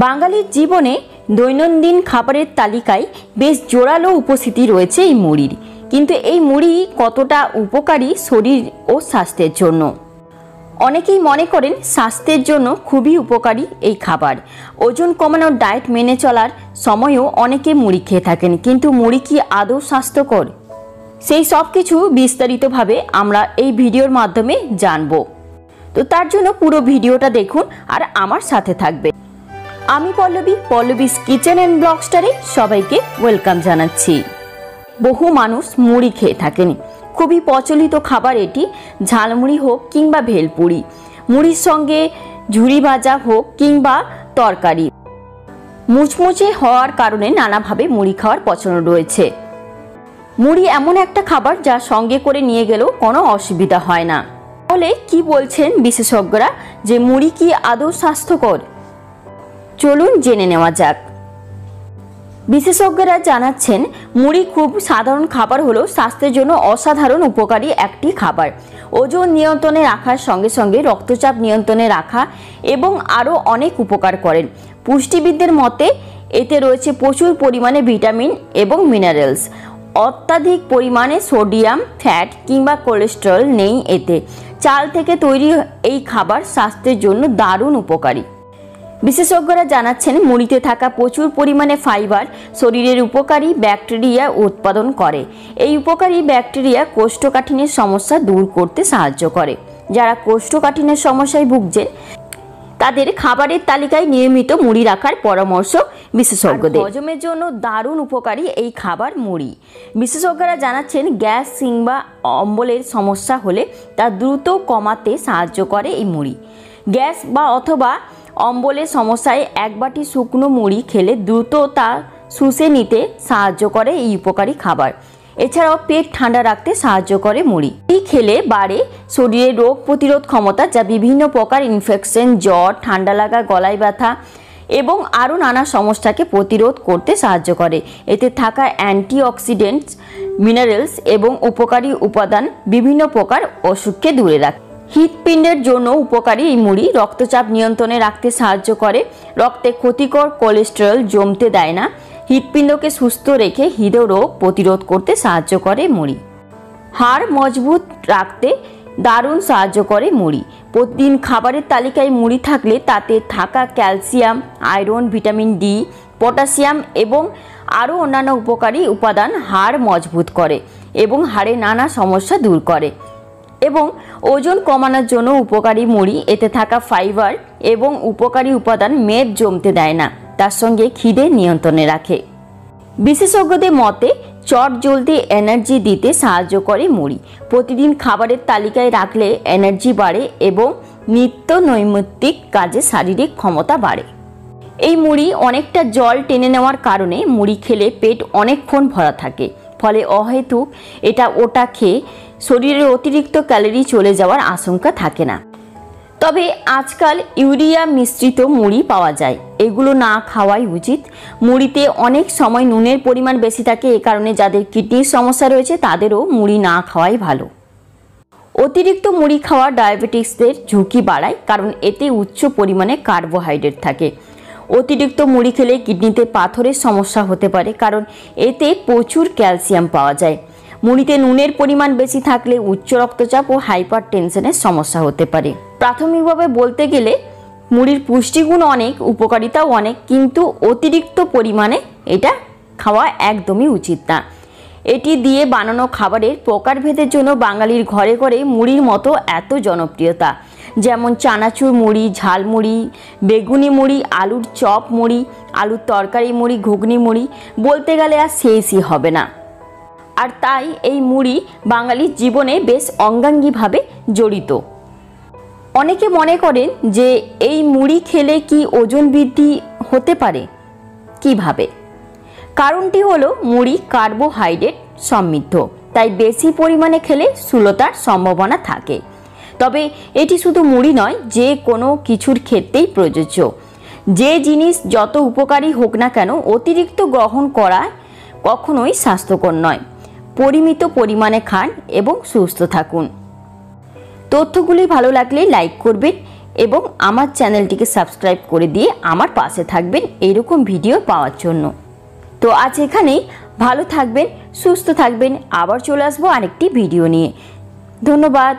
বাঙালির জীবনে দৈনন্দিন খাবারের তালিকায় বেশ জোরালো উপস্থিতি রয়েছে এই মুড়ির। কিন্তু এই মুড়ি কতটা উপকারী শরীর ও স্বাস্থ্যের জন্য? অনেকেই মনে করেন স্বাস্থ্যের জন্য খুবই উপকারী এই খাবার। ওজন কমানোর ডায়েট মেনে চলার সময়ও অনেকে মুড়ি খেয়ে থাকেন, কিন্তু মুড়ি কি আদৌ স্বাস্থ্যকর? সেই সব কিছু বিস্তারিতভাবে আমরা এই ভিডিওর মাধ্যমে জানব। তো তার জন্য পুরো ভিডিওটা দেখুন আর আমার সাথে থাকবে। আমি পল্লবীস কিচেন অ্যান্ড ব্লগ স্টারে সবাইকে ওয়েলকাম জানাচ্ছি। বহু মানুষ মুড়ি খেয়ে থাকেন, খুবই প্রচলিত খাবার এটি। ঝালমুড়ি হোক কিংবা ভেলপুরি, মুড়ির সঙ্গে ঝুরি ভাজা হোক কিংবা তরকারি, মুচমুচে হওয়ার কারণে নানাভাবে মুড়ি খাওয়ার পছন্দ রয়েছে। মুড়ি এমন একটা খাবার যা সঙ্গে করে নিয়ে গেলেও কোনো অসুবিধা হয় না। তাহলে কি বলছেন বিশেষজ্ঞরা, যে মুড়ি কি আদৌ স্বাস্থ্যকর? চলুন জেনে নেওয়া যাক। বিশেষজ্ঞরা জানাচ্ছেন, মুড়ি খুব সাধারণ খাবার হলেও স্বাস্থ্যের জন্য অসাধারণ উপকারী একটি খাবার। ওজন নিয়ন্ত্রণে রাখার সঙ্গে সঙ্গে রক্তচাপ নিয়ন্ত্রণে রাখা এবং আরও অনেক উপকার করেন। পুষ্টিবিদদের মতে এতে রয়েছে প্রচুর পরিমাণে ভিটামিন এবং মিনারেলস। অত্যাধিক পরিমাণে সোডিয়াম, ফ্যাট কিংবা কোলেস্টেরল নেই এতে। চাল থেকে তৈরি এই খাবার স্বাস্থ্যের জন্য দারুণ উপকারী। বিশেষজ্ঞরা জানাচ্ছেন, মুড়িতে থাকা প্রচুর পরিমাণে ফাইবার শরীরের উপকারী ব্যাকটেরিয়া উৎপাদন করে। এই উপকারী ব্যাকটেরিয়া কোষ্ঠকাঠিন্যের সমস্যা দূর করতে সাহায্য করে। যারা কোষ্ঠকাঠিন্যের সমস্যায় ভুগছেন তাদের খাবারের তালিকায় নিয়মিত মুড়ি রাখার পরামর্শ বিশেষজ্ঞদের। হজমের জন্য দারুণ উপকারী এই খাবার মুড়ি। বিশেষজ্ঞরা জানাচ্ছেন, গ্যাস কিংবা অম্বলের সমস্যা হলে তা দ্রুত কমাতে সাহায্য করে এই মুড়ি। গ্যাস অথবা অম্বলের সমস্যায় এক বাটি শুকনো মুড়ি খেলে দ্রুত তা শুষে নিতে সাহায্য করে এই উপকারী খাবার। এছাড়াও পেট ঠান্ডা রাখতে সাহায্য করে মুড়ি। এই খেলে বাড়ে শরীরের রোগ প্রতিরোধ ক্ষমতা, যা বিভিন্ন প্রকার ইনফেকশন, জ্বর, ঠান্ডা লাগা, গলায় ব্যথা এবং আরও নানা সমস্যাকে প্রতিরোধ করতে সাহায্য করে। এতে থাকা অ্যান্টিঅক্সিডেন্টস, মিনারেলস এবং উপকারী উপাদান বিভিন্ন প্রকার অসুখকে দূরে রাখে। হৃৎপিণ্ডের জন্য উপকারী এই মুড়ি। রক্তচাপ নিয়ন্ত্রণে রাখতে সাহায্য করে। রক্তে ক্ষতিকর কোলেস্টেরল জমতে দেয় না। হৃৎপিণ্ডকে সুস্থ রেখে হৃদরোগ প্রতিরোধ করতে সাহায্য করে মুড়ি। হাড় মজবুত রাখতে দারুণ সাহায্য করে মুড়ি। প্রতিদিন খাবারের তালিকায় মুড়ি থাকলে তাতে থাকা calcium, iron, vitamin D, potassium এবং আরও অন্যান্য উপকারী উপাদান হাড় মজবুত করে এবং হাড়ের নানা সমস্যা দূর করে। এবং ওজন কমানোর জন্য উপকারী মুড়ি। এতে থাকা ফাইবার এবং উপকারী উপাদান মেদ জমতে দেয় না, তার সঙ্গে খিদে নিয়ন্ত্রণে রাখে। বিশেষজ্ঞদের মতে চট জলদি এনার্জি দিতে সাহায্য করে মুড়ি। প্রতিদিন খাবারের তালিকায় রাখলে এনার্জি বাড়ে এবং নিত্য নৈমিত্তিক কাজে শারীরিক ক্ষমতা বাড়ে। এই মুড়ি অনেকটা জল টেনে নেওয়ার কারণে মুড়ি খেলে পেট অনেকক্ষণ ভরা থাকে, ফলে অহেতুক এটা ওটা খেয়ে শরীরের অতিরিক্ত ক্যালোরি চলে যাওয়ার আশঙ্কা থাকে না। তবে আজকাল ইউরিয়া মিশ্রিত মুড়ি পাওয়া যায়, এগুলো না খাওয়াই উচিত। মুড়িতে অনেক সময় নুনের পরিমাণ বেশি থাকে, এ কারণে যাদের কিডনির সমস্যা রয়েছে তাদেরও মুড়ি না খাওয়াই ভালো। অতিরিক্ত মুড়ি খাওয়া ডায়াবেটিসদের ঝুঁকি বাড়ায়, কারণ এতে উচ্চ পরিমাণে কার্বোহাইড্রেট থাকে। অতিরিক্ত মুড়ি খেলে কিডনিতে পাথরের সমস্যা হতে পারে, কারণ এতে প্রচুর ক্যালসিয়াম পাওয়া যায়। মুড়িতে নুনের পরিমাণ বেশি থাকলে উচ্চ রক্তচাপ ও হাইপার টেনশনের সমস্যা হতে পারে। প্রাথমিকভাবে বলতে গেলে মুড়ির পুষ্টিগুণ অনেক, উপকারিতাও অনেক, কিন্তু অতিরিক্ত পরিমাণে এটা খাওয়া একদমই উচিত না। এটি দিয়ে বানানো খাবারের প্রকারভেদের জন্য বাঙালির ঘরে ঘরে মুড়ির মতো এত জনপ্রিয়তা, যেমন চানাচুর মুড়ি, ঝালমুড়ি, বেগুনি মুড়ি, আলুর চপ মুড়ি, আলুর তরকারি মুড়ি, ঘুগনি মুড়ি, বলতে গেলে আর শেষই হবে না। আর তাই এই মুড়ি বাঙালির জীবনে বেশ অঙ্গাঙ্গিভাবে জড়িত। অনেকে মনে করেন যে এই মুড়ি খেলে কি ওজন বৃদ্ধি হতে পারে? কিভাবে? কারণটি হলো মুড়ি কার্বোহাইড্রেট সমৃদ্ধ, তাই বেশি পরিমাণে খেলে স্থূলতার সম্ভাবনা থাকে। তবে এটি শুধু মুড়ি নয়, যে কোনো কিছুর ক্ষেত্রেই প্রযোজ্য। যে জিনিস যত উপকারী হোক না কেন, অতিরিক্ত গ্রহণ করা কখনোই স্বাস্থ্যকর নয়। পরিমিত পরিমাণে খান এবং সুস্থ থাকুন। তথ্যগুলি ভালো লাগলে লাইক করবেন এবং আমার চ্যানেলটিকে সাবস্ক্রাইব করে দিয়ে আমার পাশে থাকবেন এইরকম ভিডিও পাওয়ার জন্য। তো আজ এখানেই, ভালো থাকবেন, সুস্থ থাকবেন, আবার চলে আসবো আরেকটি ভিডিও নিয়ে। ধন্যবাদ।